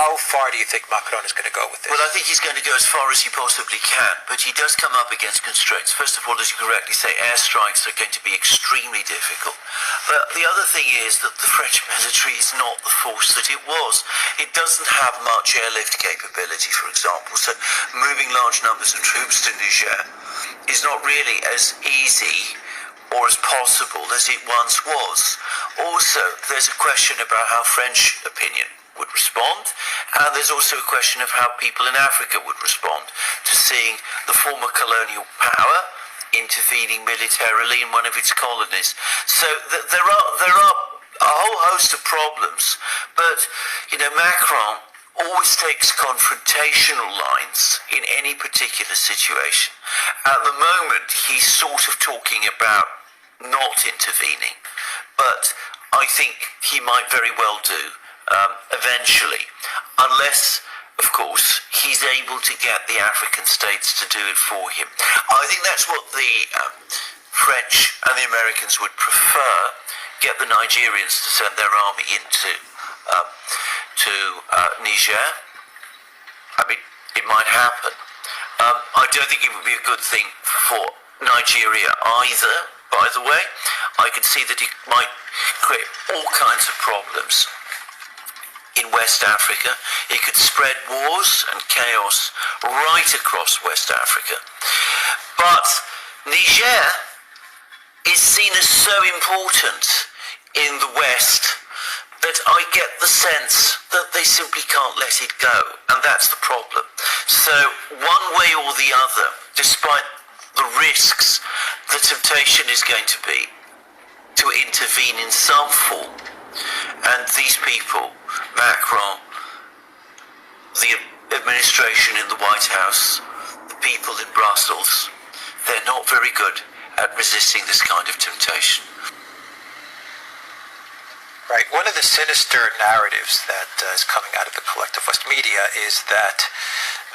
How far do you think Macron is going to go with this? Well, I think he's going to go as far as he possibly can, but he does come up against constraints. First of all, as you correctly say, airstrikes are going to be extremely difficult. But the other thing is that the French military is not the force that it was. It doesn't have much airlift capability, for example, so moving large numbers of troops to Niger is not really as easy or as possible as it once was. Also, there's a question about how French opinion would respond, and there's also a question of how people in Africa would respond to seeing the former colonial power intervening militarily in one of its colonies. So there are a whole host of problems, but Macron always takes confrontational lines in any particular situation. At the moment, he's sort of talking about not intervening, but I think he might very well do eventually, unless, of course, he's able to get the African states to do it for him. I think that's what the French and the Americans would prefer, get the Nigerians to send their army into Niger. I mean, it might happen. I don't think it would be a good thing for Nigeria either, by the way. I can see that it might create all kinds of problems in West Africa. It could spread wars and chaos right across West Africa. But Niger is seen as so important in the West that I get the sense that they simply can't let it go, and that's the problem. So one way or the other, despite the risks, the temptation is going to be to intervene in some form. And these people, Macron, the administration in the White House, the people in Brussels, they're not very good at resisting this kind of temptation. Right. One of the sinister narratives that is coming out of the collective West media is that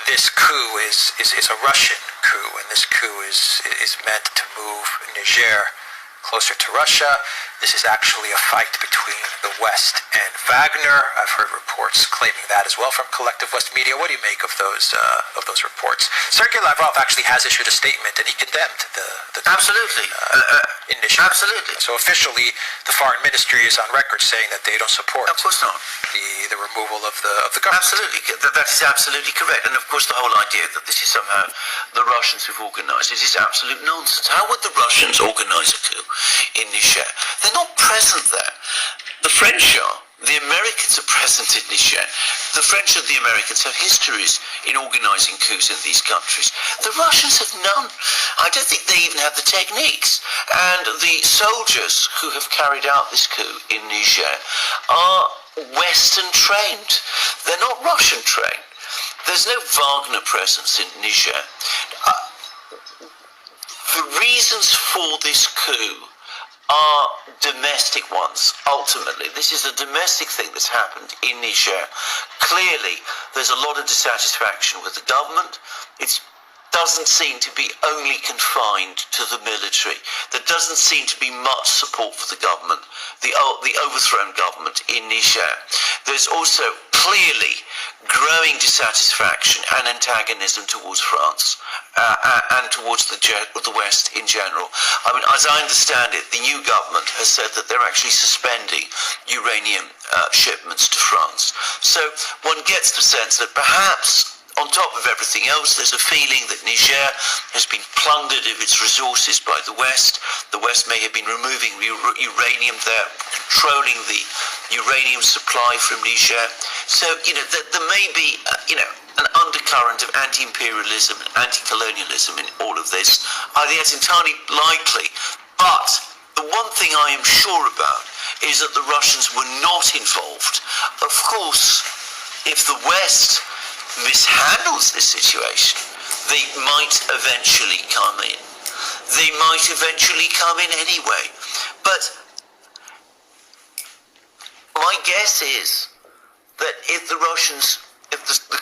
this coup is a Russian coup, and this coup is meant to move Niger closer to Russia. This is actually a fight between the West and Wagner. I've heard reports claiming that as well from collective West media. What do you make of those reports? Sergei Lavrov actually has issued a statement, and he condemned the absolutely in Niger. Absolutely. So officially, the foreign ministry is on record saying that they don't support. Of course not. The removal of the government. Absolutely, that is absolutely correct. And of course, the whole idea that this is somehow the Russians who've organised it is absolute nonsense. How would the Russians organise a coup in Niger? They're not present there. The French are. The Americans are present in Niger. The French and the Americans have histories in organising coups in these countries. The Russians have none. I don't think they even have the techniques. And the soldiers who have carried out this coup in Niger are Western trained. They're not Russian trained. There's no Wagner presence in Niger. The reasons for this coup are domestic ones, ultimately. This is a domestic thing that's happened in Niger. Clearly, there's a lot of dissatisfaction with the government. It doesn't seem to be only confined to the military. There doesn't seem to be much support for the government, the overthrown government in Niger. There's also clearly growing dissatisfaction and antagonism towards France and towards the West in general. I mean, as I understand it, the new government has said that they're actually suspending uranium shipments to France. So one gets the sense that perhaps, on top of everything else, there's a feeling that Niger has been plundered of its resources by the West. The West may have been removing uranium there, controlling the uranium supply from Niger. So, there may be, an undercurrent of anti-imperialism and anti-colonialism in all of this. I think that's entirely likely. But the one thing I am sure about is that the Russians were not involved. Of course, if the West mishandles this situation, they might eventually come in. They might eventually come in anyway. But my guess is that if the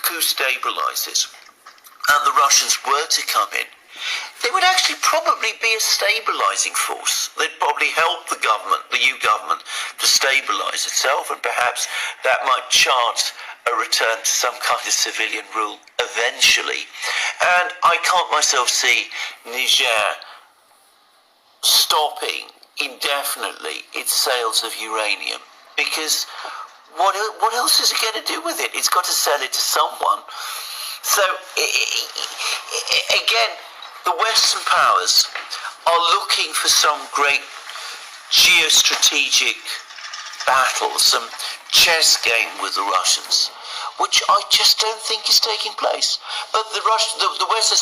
coup stabilizes and the Russians were to come in, they would actually probably be a stabilizing force. They'd probably help the government, the new government, to stabilize itself, and perhaps that might chart a return to some kind of civilian rule eventually. And I can't myself see Niger stopping indefinitely its sales of uranium, because what else is it going to do with it? It's got to sell it to someone. So again, the Western powers are looking for some great geostrategic battle, some chess game with the Russians, which I just don't think is taking place. But the West has